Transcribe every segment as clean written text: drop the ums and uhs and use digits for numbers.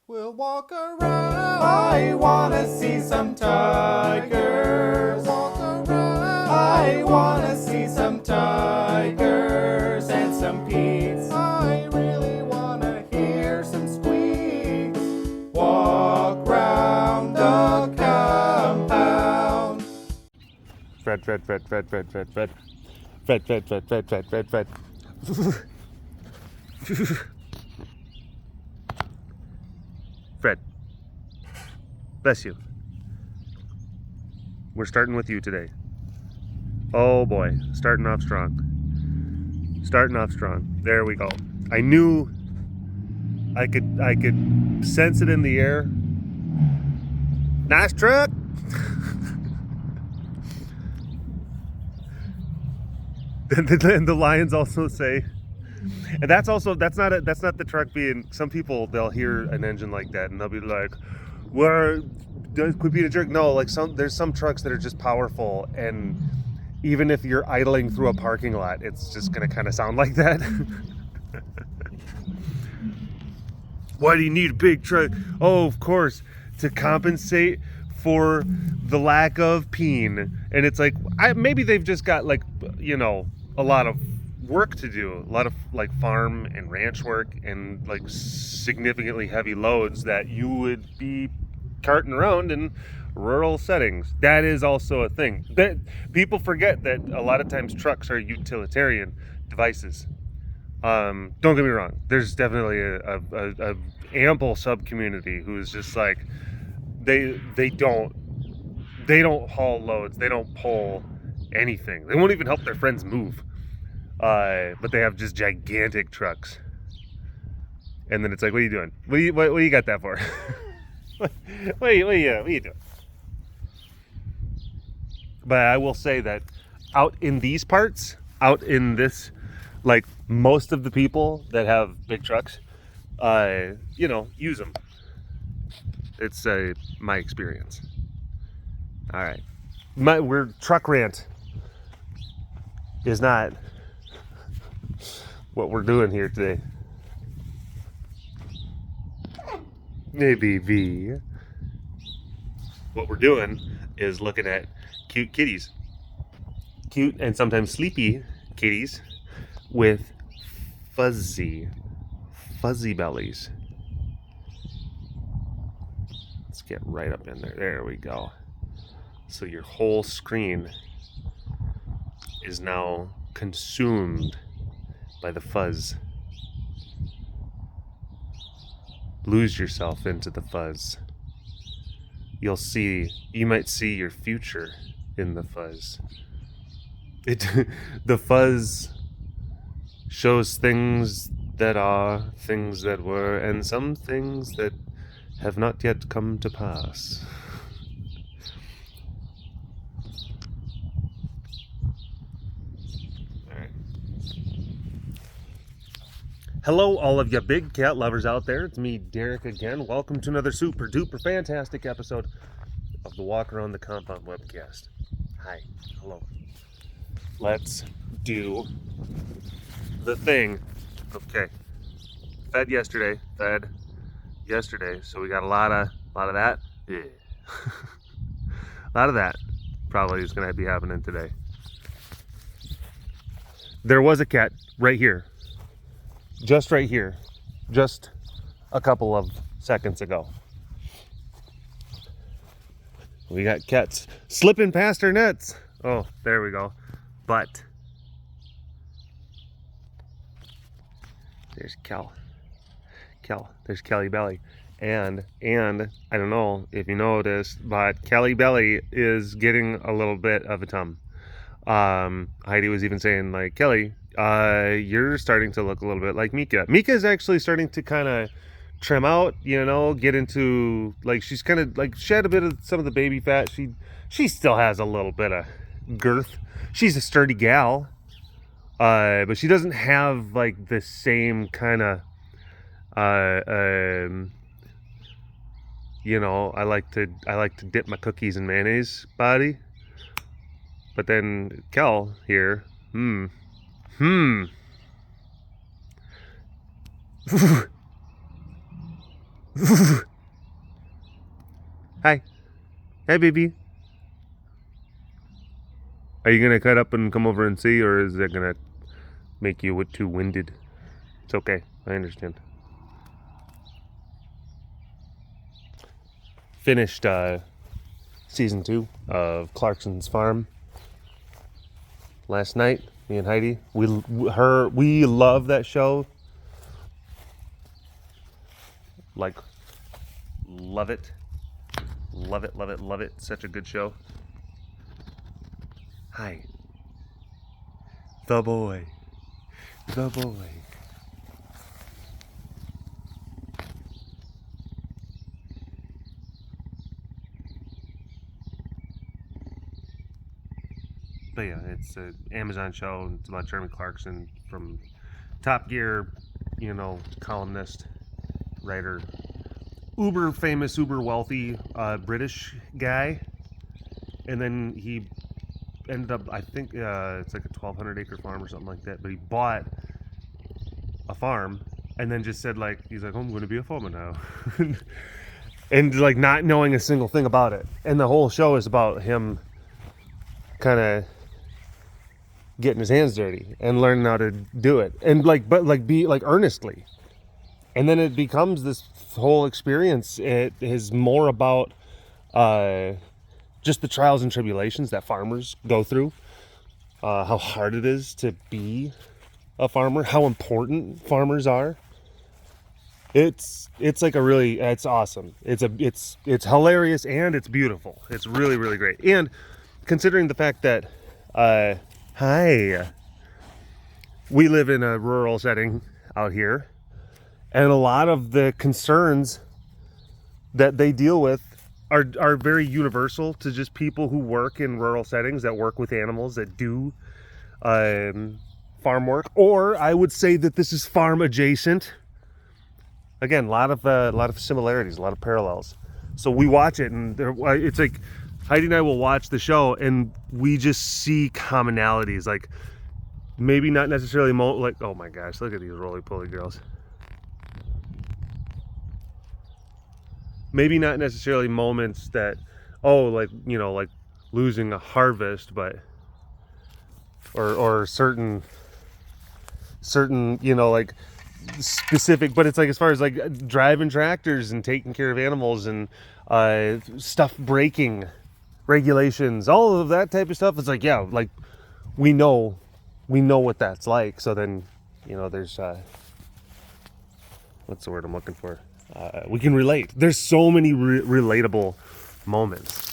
We'll walk around. I wanna see some tigers. Walk around. I wanna see some tigers and some Pete's. I really wanna hear some squeaks. Walk round the compound. Fred. Fred, bless you. We're starting with you today. Oh boy, starting off strong. There we go. I knew I could sense it in the air. Nice truck. And the Lions also say, and that's not the truck being. Some people, they'll hear an engine like that and they'll be like, "Where could be a jerk?" No, like there's some trucks that are just powerful, and even if you're idling through a parking lot, it's just gonna kind of sound like that. Why do you need a big truck? Oh, of course, to compensate for the lack of peen. And it's like, maybe they've just got like, a lot of work to do, a lot of like farm and ranch work and like significantly heavy loads that you would be carting around in rural settings. That is also a thing that people forget, that a lot of times trucks are utilitarian devices. Don't get me wrong, there's definitely a ample sub community who is just like, they don't haul loads, they don't pull anything, they won't even help their friends move. But they have just gigantic trucks, and then it's like, what are you doing? What do you got that for? what are you doing? But I will say that out in these parts, out in this, like most of the people that have big trucks, use them. It's my experience. All right, we're truck rant is not what we're doing here today. Maybe what we're doing is looking at cute kitties, cute and sometimes sleepy kitties with fuzzy bellies. Let's get right up in there. There we go. So your whole screen is now consumed by the fuzz. Lose yourself into the fuzz. You might see your future in the fuzz. The fuzz shows things that are, things that were, and some things that have not yet come to pass. Hello, all of you big cat lovers out there. It's me, Derek, again. Welcome to another super duper fantastic episode of the Walk Around the Compound webcast. Hi. Hello. Let's do the thing. Okay. Fed yesterday, so we got a lot of that. Yeah. A lot of that probably is going to be happening today. There was a cat right here. Just right here, just a couple of seconds ago. We got cats slipping past our nets. Oh, there we go. But there's there's Kelly Belly. And I don't know if you noticed, but Kelly Belly is getting a little bit of a tum. Heidi was even saying, like, Kelly, you're starting to look a little bit like Mika. Mika's actually starting to kind of trim out, get into, like, she's kind of like shed a bit of some of the baby fat. She still has a little bit of girth. She's a sturdy gal, but she doesn't have like the same kind of I like to dip my cookies in mayonnaise body. But then Kel here, Hi. Hi, baby. Are you gonna cut up and come over and see, or is that gonna make you too winded? It's okay. I understand. Finished season 2 of Clarksons Farm last night. Me and Heidi. We love that show. Like, love it. Love it, love it, love it. Such a good show. Hi. The boy. The boy. But yeah, it's an Amazon show. It's about Jeremy Clarkson from Top Gear, you know, columnist, writer, uber famous, uber wealthy British guy. And then he ended up, I think it's like a 1,200 acre farm or something like that. But he bought a farm and then just said, like, he's like, oh, I'm going to be a farmer now. And like not knowing a single thing about it. And the whole show is about him kind of getting his hands dirty and learning how to do it, and be earnestly. And then it becomes this whole experience. It is more about just the trials and tribulations that farmers go through, how hard it is to be a farmer, how important farmers are. It's like it's awesome. It's hilarious, and it's beautiful. It's really, really great. And considering the fact that we live in a rural setting out here, and a lot of the concerns that they deal with are very universal to just people who work in rural settings, that work with animals, that do farm work. Or I would say that this is farm adjacent. Again, a lot of similarities, a lot of parallels. So we watch it, and it's like Heidi and I will watch the show, and we just see commonalities. Like, maybe not necessarily like, oh my gosh, look at these roly-poly girls. Maybe not necessarily moments that, like losing a harvest, but or certain like specific, but it's like as far as like driving tractors and taking care of animals and stuff breaking, regulations, all of that type of stuff. It's like, yeah, like we know what that's like. So then, there's what's the word I'm looking for? We can relate. There's so many relatable moments.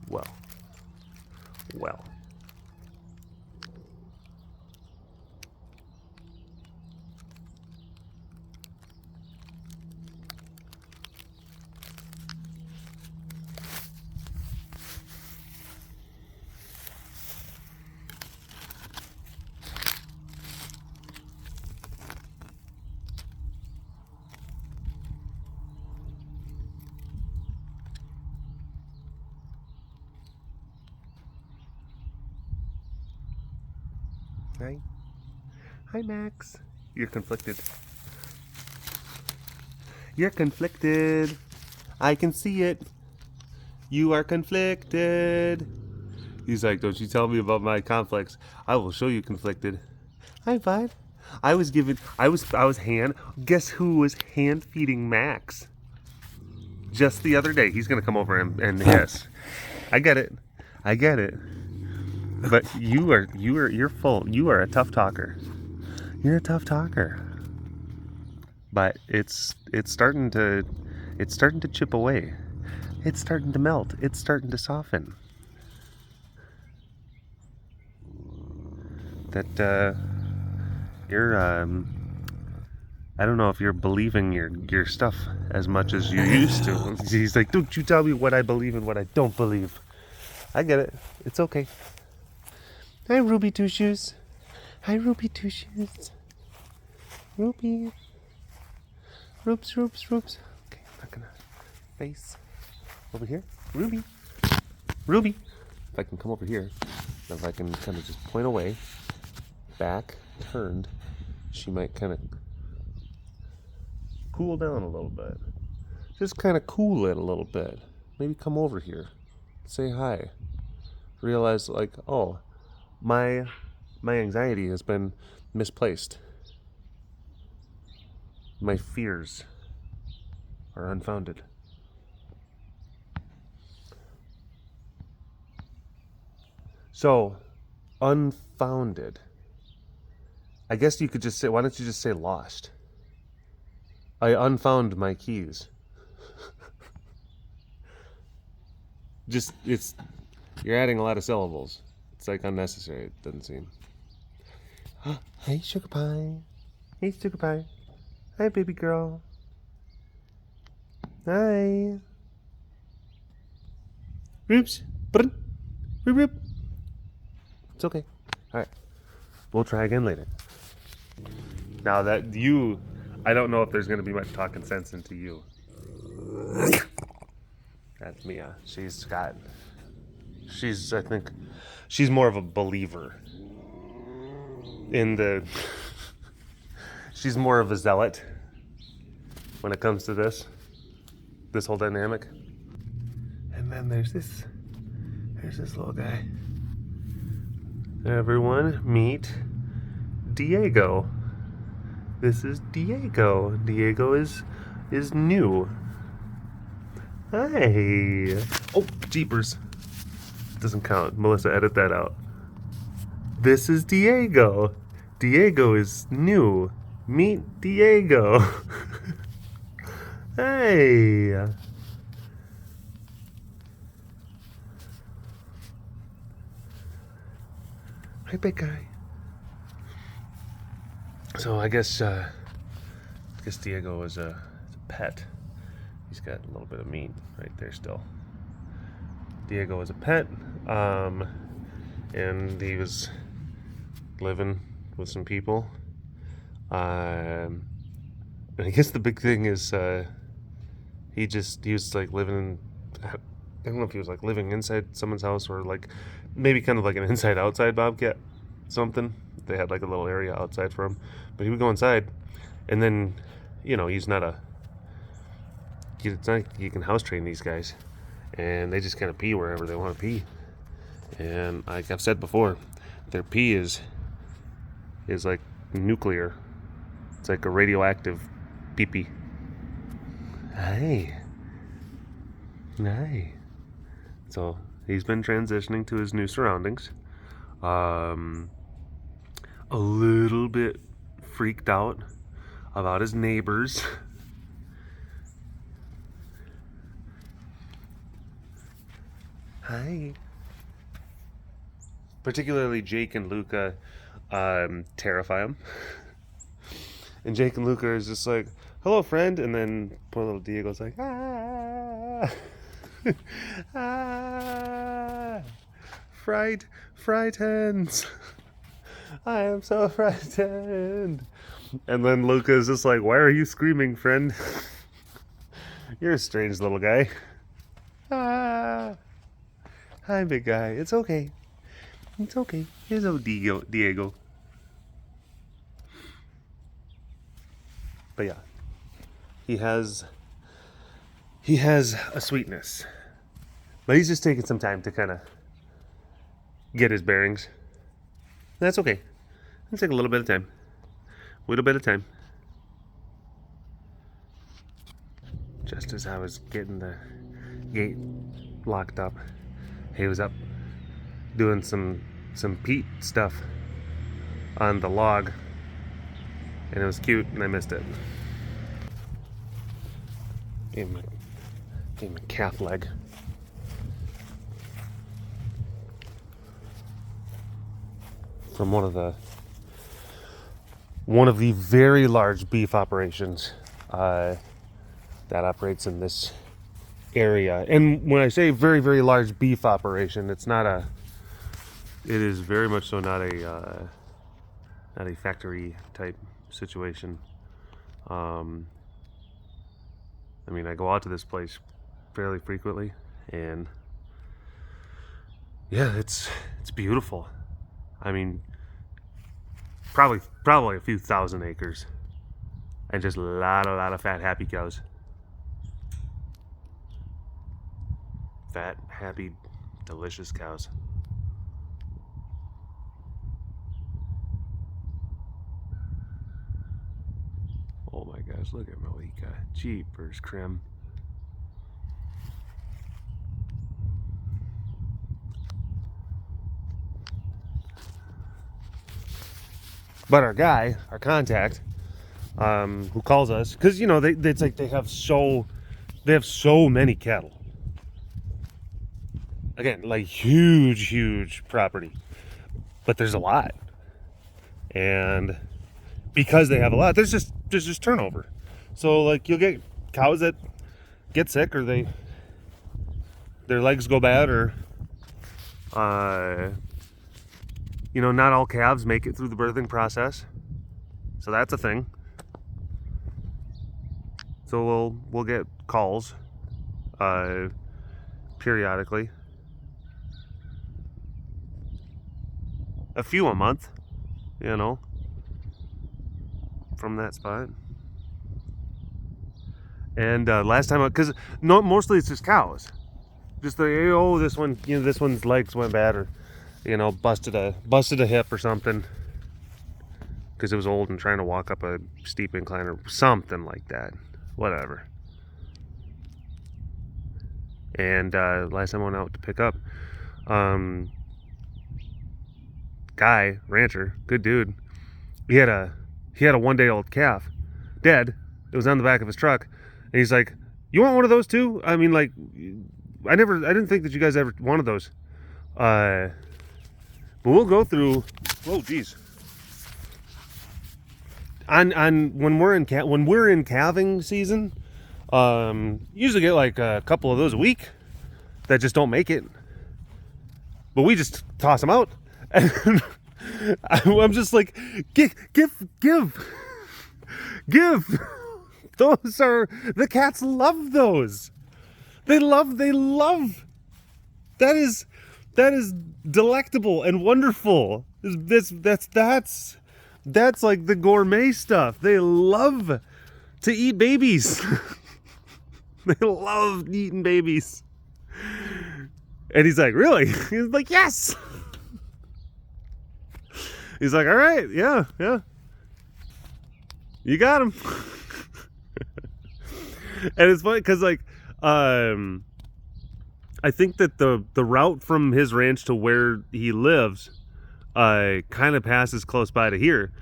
Well. Hi, Max. You're conflicted. You're conflicted. I can see it. You are conflicted. He's like, don't you tell me about my conflicts. I will show you conflicted. Hi, bud. Guess who was hand feeding Max just the other day? He's gonna come over and yes. I get it. But you're full. You are a tough talker. You're a tough talker. But it's starting to chip away. It's starting to melt. It's starting to soften. That you're I don't know if you're believing your stuff as much as you used to. He's like, don't you tell me what I believe and what I don't believe. I get it. It's okay. Hi, Ruby Two Shoes. Hi, Ruby Two Shoes. Ruby. Roops. Okay, I'm not gonna face over here. Ruby. If I can come over here, if I can kind of just point away. back turned, she might kind of cool down a little bit. Just kind of cool it a little bit. Maybe come over here, say hi. Realize like, oh, my anxiety has been misplaced. My fears are unfounded. So, unfounded. I guess you could just say, why don't you just say lost? I unfound my keys. You're adding a lot of syllables. It's like unnecessary, it doesn't seem. Hey, sugar pie. Hey, sugar pie. Hi, baby girl. Hi. Oops. Boop, boop. It's okay. Alright. We'll try again later. Now that I don't know if there's going to be much talking sense into you. That's Mia. I think, she's more of a believer she's more of a zealot when it comes to this whole dynamic. And then there's this little guy. Everyone meet Diego. This is Diego. Diego is new. Hi. Oh, jeepers. Doesn't count. Melissa, edit that out. This is Diego. Diego is new. Meet Diego. Hey. Hi, big guy. So I guess Diego is a pet. He's got a little bit of meat right there still. Diego is a pet, and he was living with some people. And I guess the big thing is he was like living. I don't know if he was like living inside someone's house or like maybe kind of like an inside-outside bobcat, something. They had like a little area outside for him, but he would go inside, and then, it's not like you can house train these guys, and they just kind of pee wherever they want to pee. And like I've said before, their pee is like nuclear. It's like a radioactive pee-pee. Hi. So he's been transitioning to his new surroundings. A little bit freaked out about his neighbors. Hi. Particularly Jake and Luca terrify him. And Jake and Luca is just like, hello, friend. And then poor little Diego's like, ah. Ah. Frightened. I am so frightened. And then Luca's just like, why are you screaming, friend? You're a strange little guy. Ah. Hi, big guy. It's okay. Here's old Diego. But yeah, he has a sweetness, but he's just taking some time to kind of get his bearings. That's okay. It'll take a little bit of time. Just as I was getting the gate locked up, he was up doing some peat stuff on the log, and it was cute, and I missed it. Gave him a calf leg. From one of the very large beef operations that operates in this area. And when I say very, very large beef operation, it is very much so not a factory type situation. I go out to this place fairly frequently, and yeah, it's beautiful. Probably a few thousand acres. And just a lot of fat, happy cows. Fat, happy, delicious cows. Oh my gosh, look at Malika. Jeepers, Krim. But our guy, our contact, who calls us, because you know it's like they have so many cattle. Again, like huge property, but there's a lot, and because they have a lot, there's just turnover. So like you'll get cows that get sick, or their legs go bad, or you know, not all calves make it through the birthing process, so that's a thing. So we'll get calls periodically, a few a month, you know, from that spot. And last time, because mostly it's just cows, just this one, you know, this one's legs went bad, or you know, busted a hip or something because it was old and trying to walk up a steep incline or something like that, whatever. And last time I went out to pick up, guy, rancher, good dude, he had a 1 day old calf, dead. It was on the back of his truck, and he's like, "You want one of those too?" I mean, like, I didn't think that you guys ever wanted those. But we'll go through. Oh, geez. On when we're in calving season, usually get like a couple of those a week that just don't make it. But we just toss them out, and I'm just like, give. Those are, the cats love those. They love. That is delectable and wonderful. That's like the gourmet stuff. They love to eat babies. They love eating babies. And he's like, "Really?" He's like, "Yes." He's like, "All right, yeah. You got him." And it's funny because like I think that the route from his ranch to where he lives kind of passes close by to here.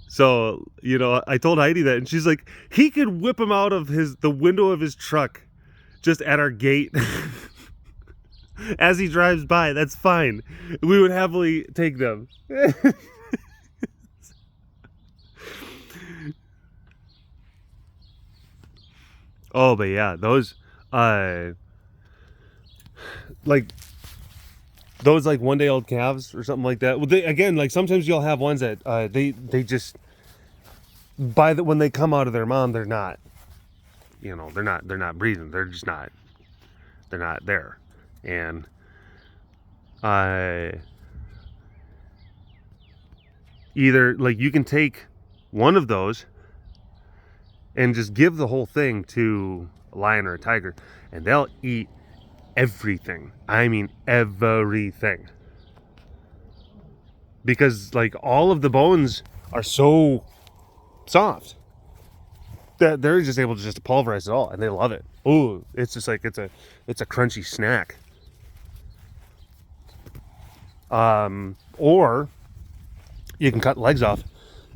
So, you know, I told Heidi that, and she's like, he could whip him out of the window of his truck just at our gate as he drives by. That's fine. We would happily take them. Oh, but yeah, those like those like 1 day old calves or something like that. Well, again, like sometimes you'll have ones that they just when they come out of their mom, they're not, you know, they're not breathing. They're just not. They're not there, and either like you can take one of those and just give the whole thing to a lion or a tiger, and they'll eat everything. I mean everything, because like all of the bones are so soft that they're just able to just pulverize it all, and they love it. Ooh, it's just like it's a crunchy snack. Or you can cut legs off,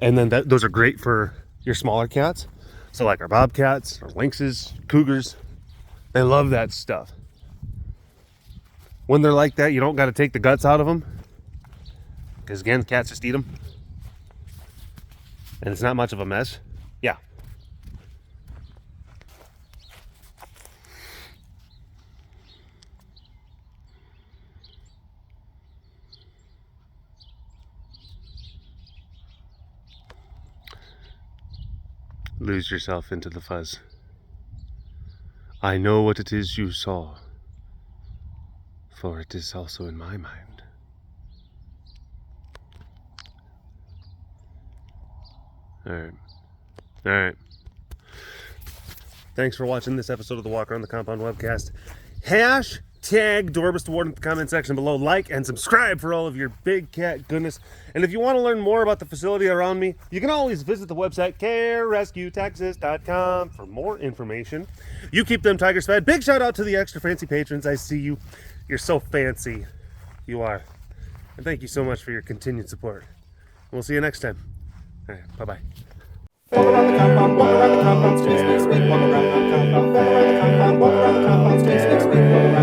and then those are great for your smaller cats. So like our bobcats, our lynxes, cougars, they love that stuff. When they're like that, you don't got to take the guts out of them, because again, cats just eat them, and it's not much of a mess. Yeah. Lose yourself into the fuzz. I know what it is you saw, for it is also in my mind. All right. All right. Thanks for watching this episode of the Walk Around the Compound webcast. Hashtag Dorbus Award in the comment section below. Like and subscribe for all of your big cat goodness. And if you want to learn more about the facility around me, you can always visit the website carerescuetexas.com for more information. You keep them tigers fed. Big shout out to the extra fancy patrons. I see you. You're so fancy. You are. And thank you so much for your continued support. We'll see you next time. All right. Bye-bye. Walk around the compound, walk around the compound, stay 6 feet, walk around the compound, walk around the compound, walk around the compound, stay 6 feet, walk around